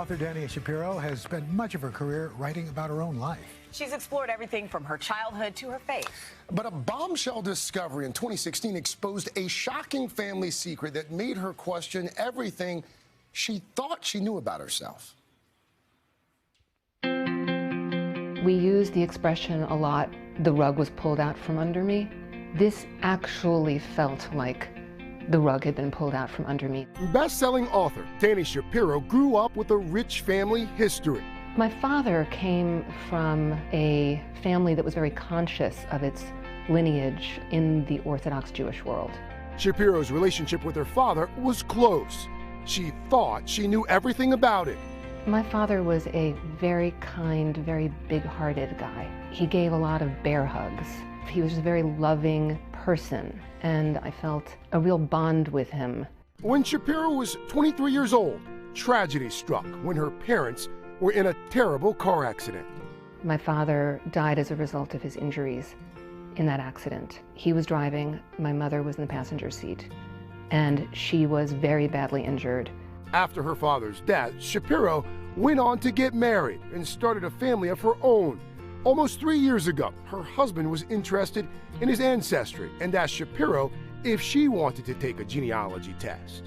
Author Dani Shapiro has spent much of her career writing about her own life. She's explored everything from her childhood to her faith. But a bombshell discovery in 2016 exposed a shocking family secret that made her question everything she thought she knew about herself. We use the expression a lot, the rug was pulled out from under me. This actually felt like the rug had been pulled out from under me. Best-selling author Dani Shapiro grew up with a rich family history. My father came from a family that was very conscious of its lineage in the Orthodox Jewish world. Shapiro's relationship with her father was close. She thought she knew everything about it. My father was a very kind, very big-hearted guy. He gave a lot of bear hugs. He was just a very loving person, and I felt a real bond with him. When Shapiro was 23 years old, tragedy struck when her parents were in a terrible car accident. My father died as a result of his injuries in that accident. He was driving, my mother was in the passenger seat, and she was very badly injured. After her father's death, Shapiro went on to get married and started a family of her own. Almost 3 years ago, her husband was interested in his ancestry and asked Shapiro if she wanted to take a genealogy test.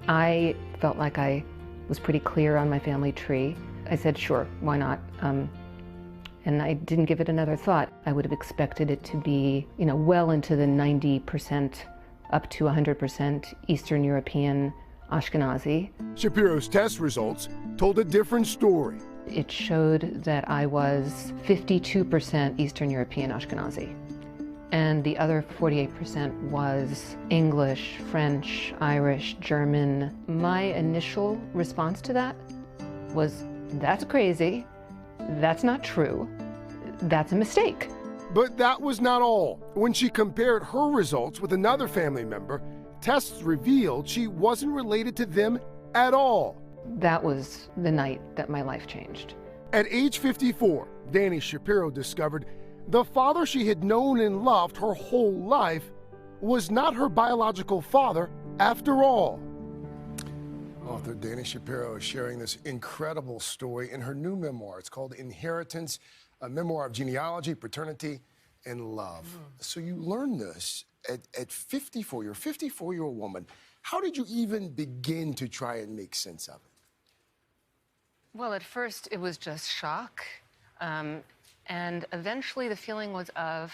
I felt like I was pretty clear on my family tree. I said, sure, why not? And I didn't give it another thought. I would have expected it to be, well into the 90% up to 100% Eastern European Ashkenazi. Shapiro's test results told a different story. It showed that I was 52% Eastern European Ashkenazi, and the other 48% was English, French, Irish, German. My initial response to that was, that's crazy, that's not true, that's a mistake. But that was not all. When she compared her results with another family member, tests revealed she wasn't related to them at all. That was the night that my life changed. At age 54, Dani Shapiro discovered the father she had known and loved her whole life was not her biological father after all. Author Dani Shapiro is sharing this incredible story in her new memoir. It's called Inheritance, a memoir of genealogy, paternity, and love. So you learned this at 54. You're a 54-year-old woman. How did you even begin to try and make sense of it? Well, at first it was just shock. And eventually the feeling was of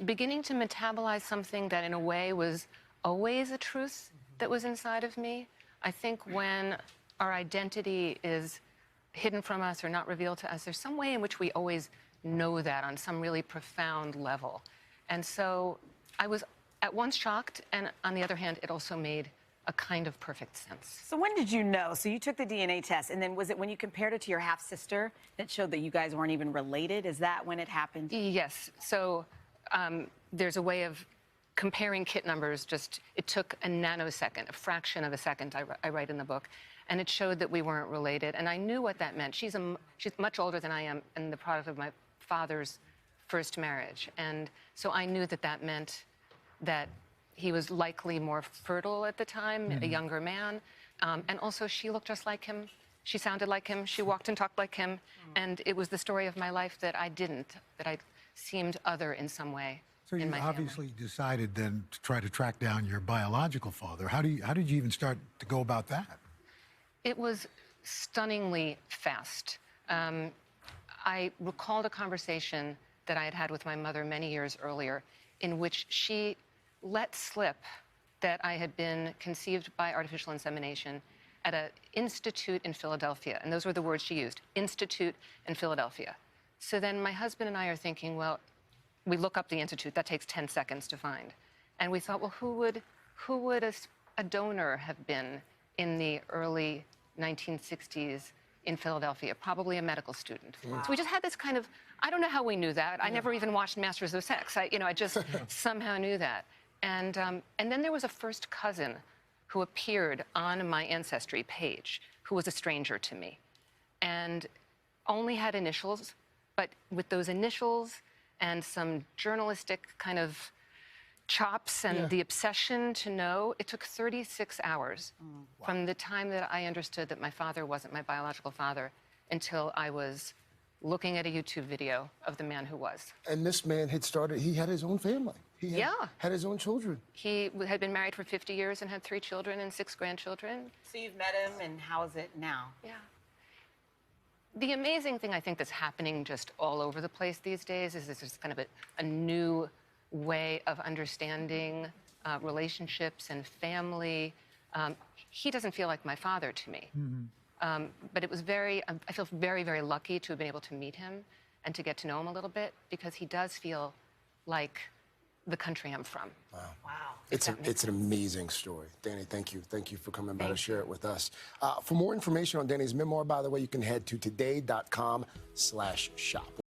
beginning to metabolize something that in a way was always a truth that was inside of me. I think when our identity is hidden from us or not revealed to us, there's some way in which we always know that on some really profound level. And so I was at once shocked, and on the other hand, it also made a kind of perfect sense. So when did you know? So you took the DNA test, and then was it when you compared it to your half-sister that showed that you guys weren't even related? Is that when it happened? Yes. So there's a way of comparing kit numbers. It took a nanosecond, a fraction of a second, I write in the book, and it showed that we weren't related. And I knew what that meant. She's much older than I am, and the product of my father's first marriage. And so I knew that that meant that he was likely more fertile at the time, a younger man. And also she looked just like him. She sounded like him. She walked and talked like him. And it was the story of my life that I didn't, that I seemed other in some way. So you obviously decided then to try to track down your biological father. How did you even start to go about that? It was stunningly fast. I recalled a conversation that I had had with my mother many years earlier in which she let slip that I had been conceived by artificial insemination at an institute in Philadelphia. And those were the words she used, institute in Philadelphia. So then my husband and I are thinking, well, we look up the institute. That takes 10 seconds to find. And we thought, well, who would a donor have been in the early 1960s in Philadelphia? Probably a medical student. Wow. So we just had this kind of, I don't know how we knew that. I never even watched Masters of Sex. I just somehow knew that. And then there was a first cousin who appeared on my ancestry page who was a stranger to me and only had initials, but with those initials and some journalistic kind of chops and the obsession to know, it took 36 hours from the time that I understood that my father wasn't my biological father until I was looking at a YouTube video of the man who was. And this man he had his own family. He had his own children. He had been married for 50 years and had 3 children and 6 grandchildren. So you've met him, and how is it now? Yeah. The amazing thing I think that's happening just all over the place these days is there's kind of a new way of understanding relationships and family. He doesn't feel like my father to me. But it was I feel very, very lucky to have been able to meet him and to get to know him a little bit, because he does feel like the country I'm from. Wow. It's an amazing story. Dani, thank you. Thank you for coming by to share it with us. For more information on Dani's memoir, by the way, you can head to today.com/shop.